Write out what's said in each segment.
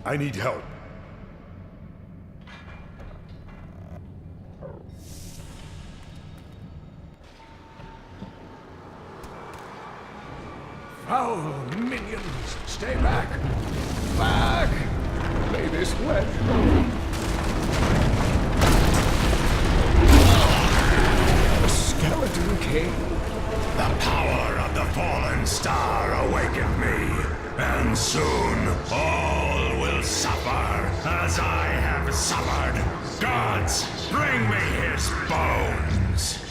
I need help. Foul minions, stay back! Back! May this wedge the Skeleton King? The power of the fallen star awakened me, and soon all will suffer as I have suffered. Gods, bring me his bones!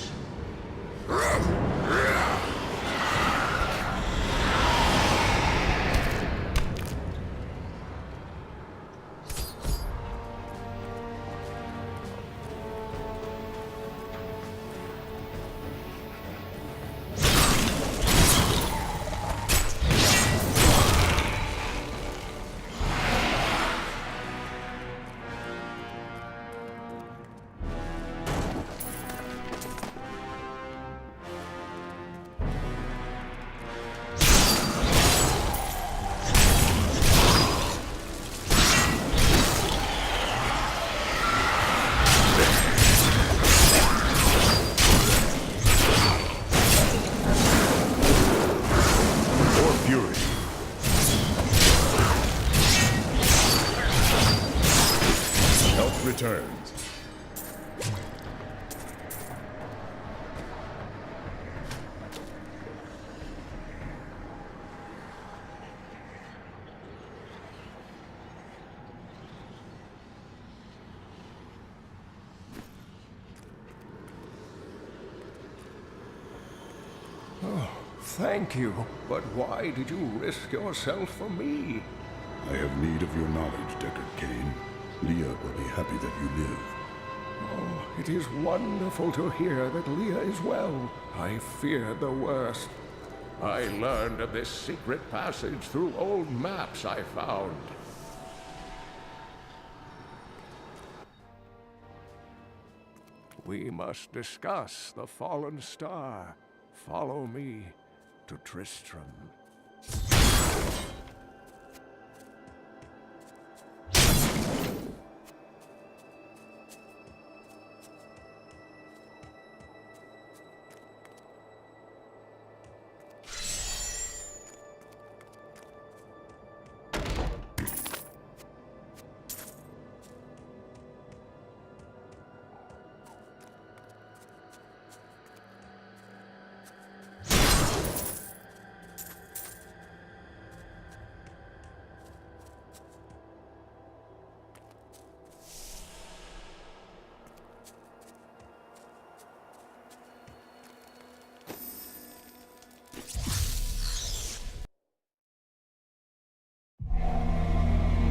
Returns. Oh, thank you. But why did you risk yourself for me? I have need of your knowledge, Deckard Cain. Leah will be happy that you live. Oh, it is wonderful to hear that Leah is well. I feared the worst. I learned of this secret passage through old maps I found. We must discuss the fallen star. Follow me to Tristram.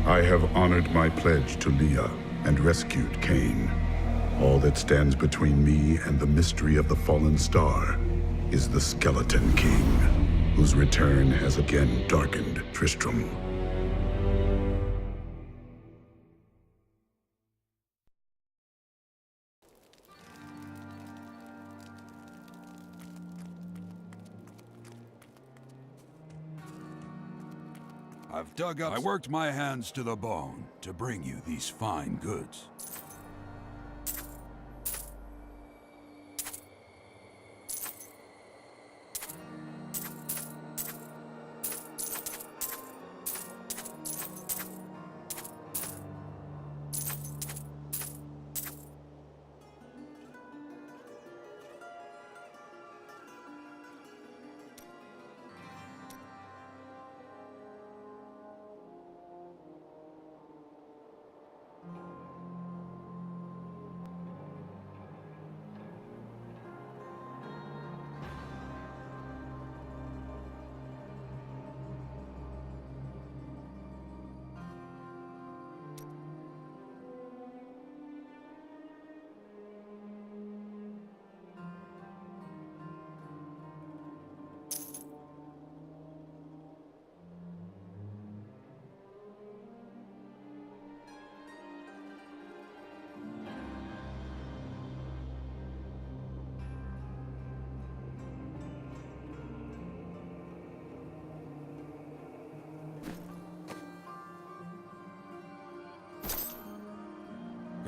I have honored my pledge to Leah and rescued Cain. All that stands between me and the mystery of the fallen star is the Skeleton King, whose return has again darkened Tristram. I worked my hands to the bone to bring you these fine goods.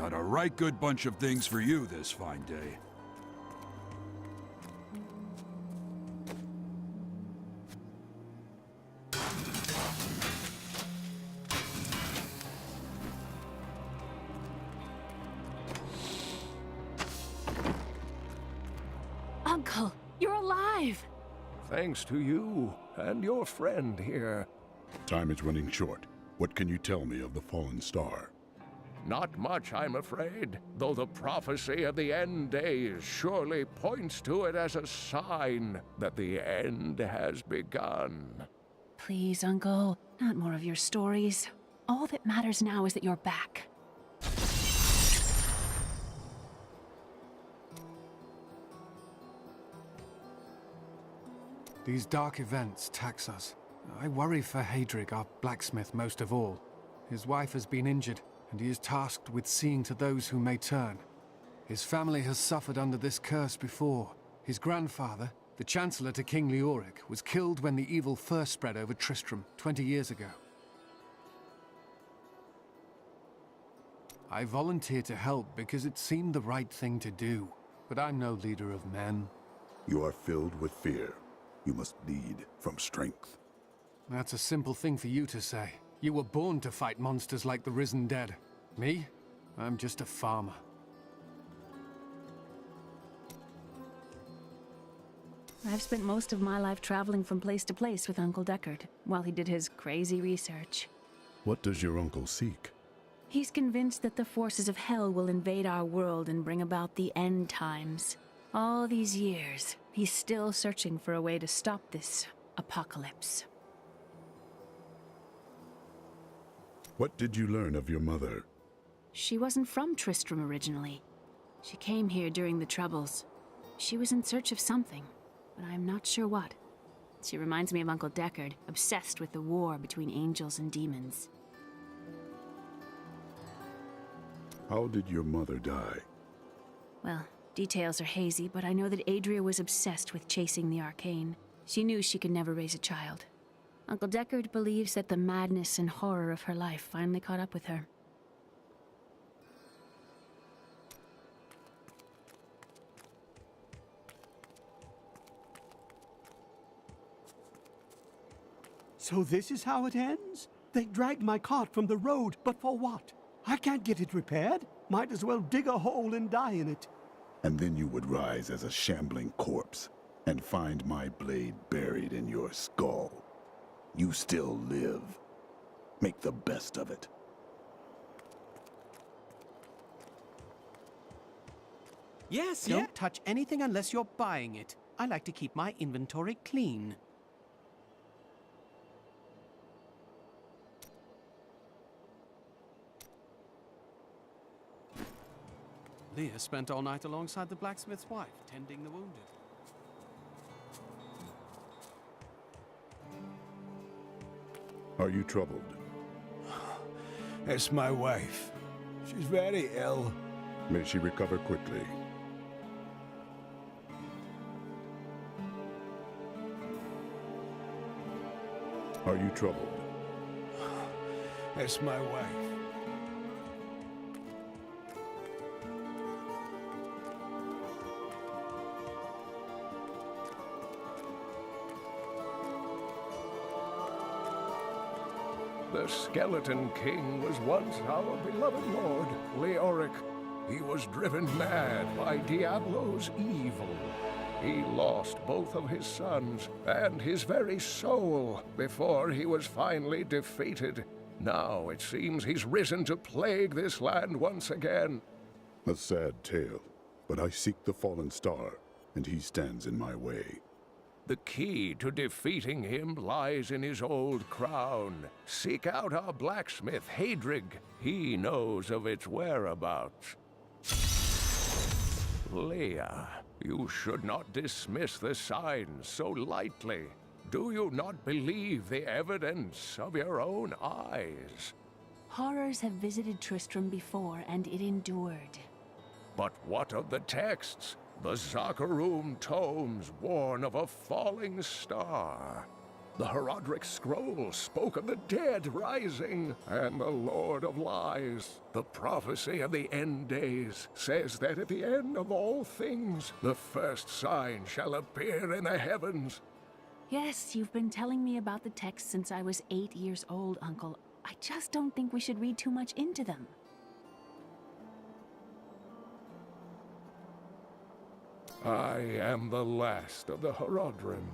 got a right good bunch of things for you this fine day. Uncle, you're alive! Thanks to you and your friend here. Time is running short. What can you tell me of the fallen star? Not much, I'm afraid, though the prophecy of the end days surely points to it as a sign that the end has begun. Please, Uncle, not more of your stories. All that matters now is that you're back. These dark events tax us. I worry for Hadrig, our blacksmith, most of all. His wife has been injured, and he is tasked with seeing to those who may turn. His family has suffered under this curse before. His grandfather, the Chancellor to King Leoric, was killed when the evil first spread over Tristram 20 years ago. I volunteered to help because it seemed the right thing to do, but I'm no leader of men. You are filled with fear. You must lead from strength. That's a simple thing for you to say. You were born to fight monsters like the risen dead. Me? I'm just a farmer. I've spent most of my life traveling from place to place with Uncle Deckard, while he did his crazy research. What does your uncle seek? He's convinced that the forces of hell will invade our world and bring about the end times. All these years, he's still searching for a way to stop this apocalypse. What did you learn of your mother? She wasn't from Tristram originally. She came here during the Troubles. She was in search of something, but I'm not sure what. She reminds me of Uncle Deckard, obsessed with the war between angels and demons. How did your mother die? Well, details are hazy, but I know that Adria was obsessed with chasing the arcane. She knew she could never raise a child. Uncle Deckard believes that the madness and horror of her life finally caught up with her. So this is how it ends? They dragged my cart from the road, but for what? I can't get it repaired. Might as well dig a hole and die in it. And then you would rise as a shambling corpse and find my blade buried in your skull. You still live. Make the best of it. Yes, don't touch anything unless you're buying it. I like to keep my inventory clean. Leah spent all night alongside the blacksmith's wife, tending the wounded. Are you troubled? It's my wife. She's very ill. May she recover quickly. Are you troubled? It's my wife. The Skeleton King was once our beloved lord, Leoric. He was driven mad by Diablo's evil. He lost both of his sons and his very soul before he was finally defeated. Now it seems he's risen to plague this land once again. A sad tale, but I seek the fallen star, and he stands in my way. The key to defeating him lies in his old crown. Seek out our blacksmith, Hadrig. He knows of its whereabouts. Leah, you should not dismiss the signs so lightly. Do you not believe the evidence of your own eyes? Horrors have visited Tristram before, and it endured. But what of the texts? The Zakarum tomes warn of a falling star. The Herodric scroll spoke of the dead rising and the Lord of Lies. The prophecy of the end days says that at the end of all things, the first sign shall appear in the heavens. Yes, you've been telling me about the texts since I was 8 years old, Uncle. I just don't think we should read too much into them. I am the last of the Herodrim.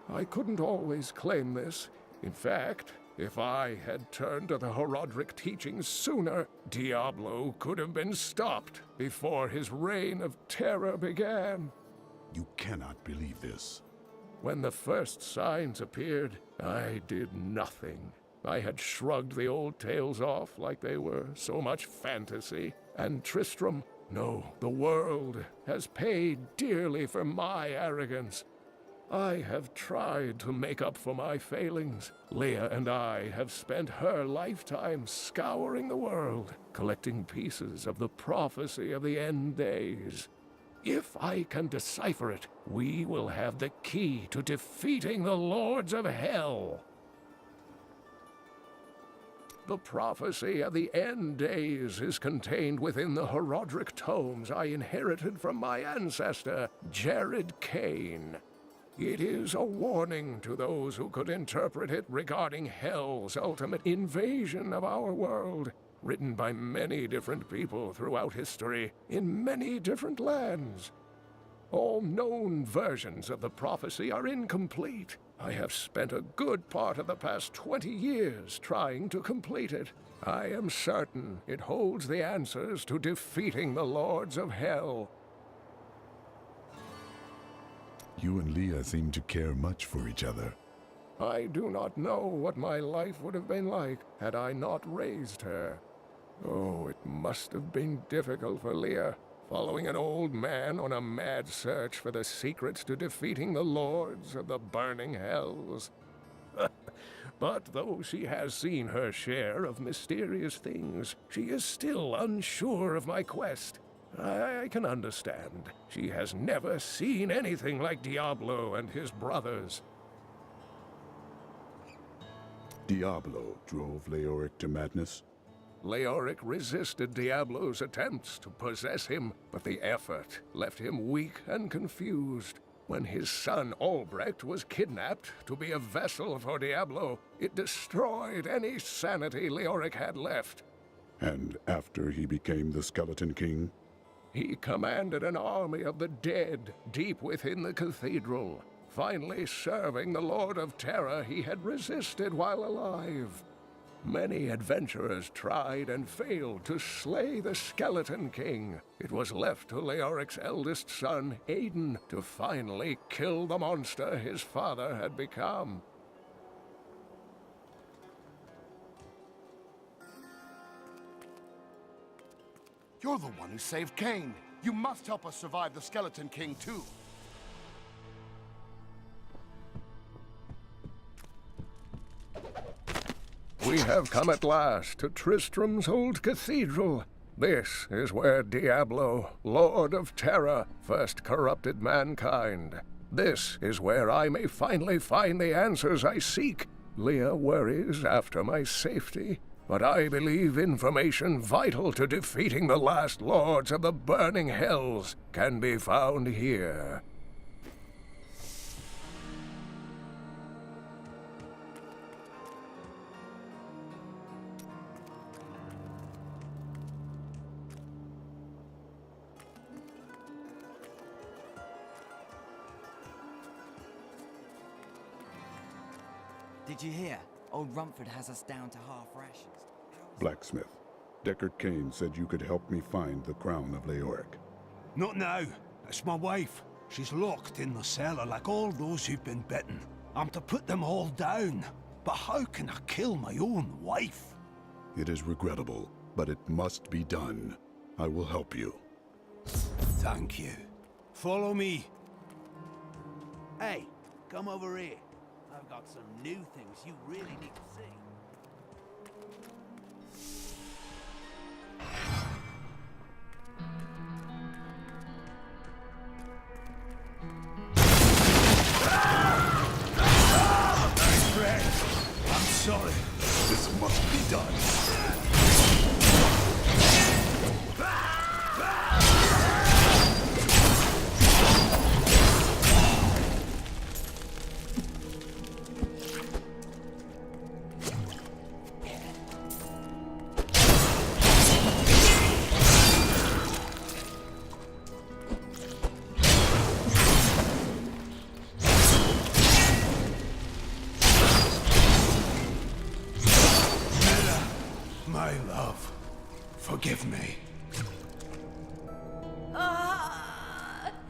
I couldn't always claim this. In fact, if I had turned to the Herodric teachings sooner, Diablo could have been stopped before his reign of terror began. You cannot believe this. When the first signs appeared, I did nothing. I had shrugged the old tales off like they were so much fantasy. And Tristram, no, the world has paid dearly for my arrogance. I have tried to make up for my failings. Leah and I have spent her lifetime scouring the world, collecting pieces of the prophecy of the end days. If I can decipher it, we will have the key to defeating the lords of hell. The prophecy of the end days is contained within the Herodric tomes I inherited from my ancestor, Jared Kane. It is a warning to those who could interpret it regarding hell's ultimate invasion of our world, written by many different people throughout history, in many different lands. All known versions of the prophecy are incomplete. I have spent a good part of the past 20 years trying to complete it. I am certain it holds the answers to defeating the lords of hell. You and Leah seem to care much for each other. I do not know what my life would have been like had I not raised her. Oh, it must have been difficult for Leah, following an old man on a mad search for the secrets to defeating the lords of the burning hells. But though she has seen her share of mysterious things, she is still unsure of my quest. I can understand. She has never seen anything like Diablo and his brothers. Diablo drove Leoric to madness? Leoric resisted Diablo's attempts to possess him, but the effort left him weak and confused. When his son Albrecht was kidnapped to be a vessel for Diablo, it destroyed any sanity Leoric had left. And after he became the Skeleton King? He commanded an army of the dead deep within the cathedral, finally serving the Lord of Terror he had resisted while alive. Many adventurers tried and failed to slay the Skeleton King. It was left to Leoric's eldest son, Aiden, to finally kill the monster his father had become. You're the one who saved Cain. You must help us survive the Skeleton King, too. We have come at last to Tristram's old cathedral. This is where Diablo, Lord of Terror, first corrupted mankind. This is where I may finally find the answers I seek. Leah worries after my safety, but I believe information vital to defeating the last lords of the burning hells can be found here. Did you hear? Old Rumford has us down to half rations. Blacksmith, Deckard Cain said you could help me find the crown of Leoric. Not now. It's my wife. She's locked in the cellar like all those who've been bitten. I'm to put them all down. But how can I kill my own wife? It is regrettable, but it must be done. I will help you. Thank you. Follow me. Hey, come over here. I've got some new things you really need to see. My love, forgive me.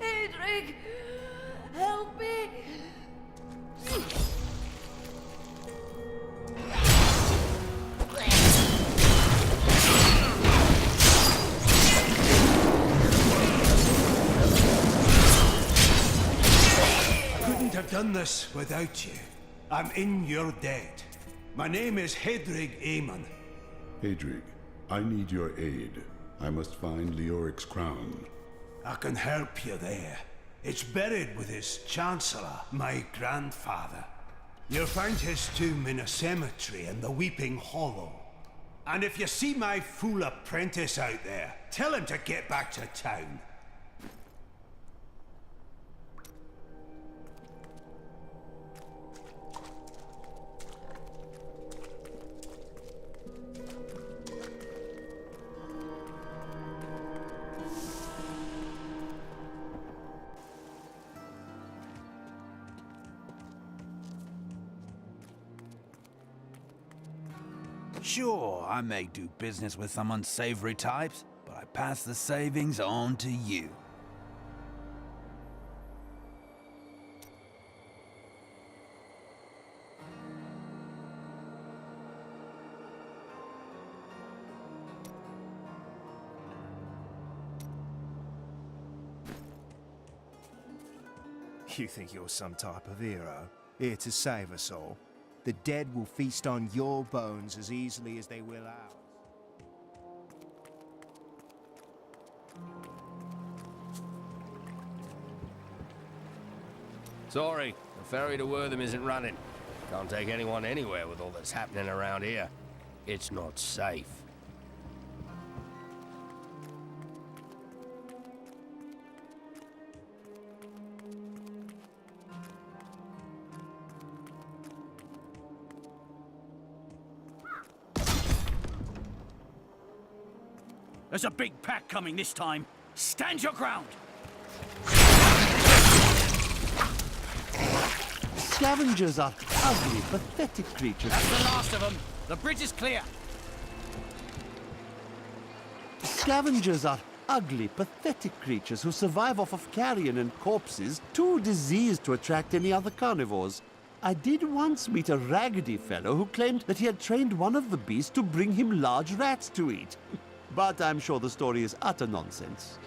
Hedrig! Help me! I couldn't have done this without you. I'm in your debt. My name is Hedrig Aemon. Hadrig, I need your aid. I must find Leoric's crown. I can help you there. It's buried with his Chancellor, my grandfather. You'll find his tomb in a cemetery in the Weeping Hollow. And if you see my fool apprentice out there, tell him to get back to town. Sure, I may do business with some unsavory types, but I pass the savings on to you. You think you're some type of hero, here to save us all? The dead will feast on your bones as easily as they will ours. Sorry, the ferry to Wortham isn't running. Can't take anyone anywhere with all that's happening around here. It's not safe. There's a big pack coming this time. Stand your ground! Scavengers are ugly, pathetic creatures. That's the last of them. The bridge is clear. Scavengers are ugly, pathetic creatures who survive off of carrion and corpses, too diseased to attract any other carnivores. I did once meet a raggedy fellow who claimed that he had trained one of the beasts to bring him large rats to eat. But I'm sure the story is utter nonsense.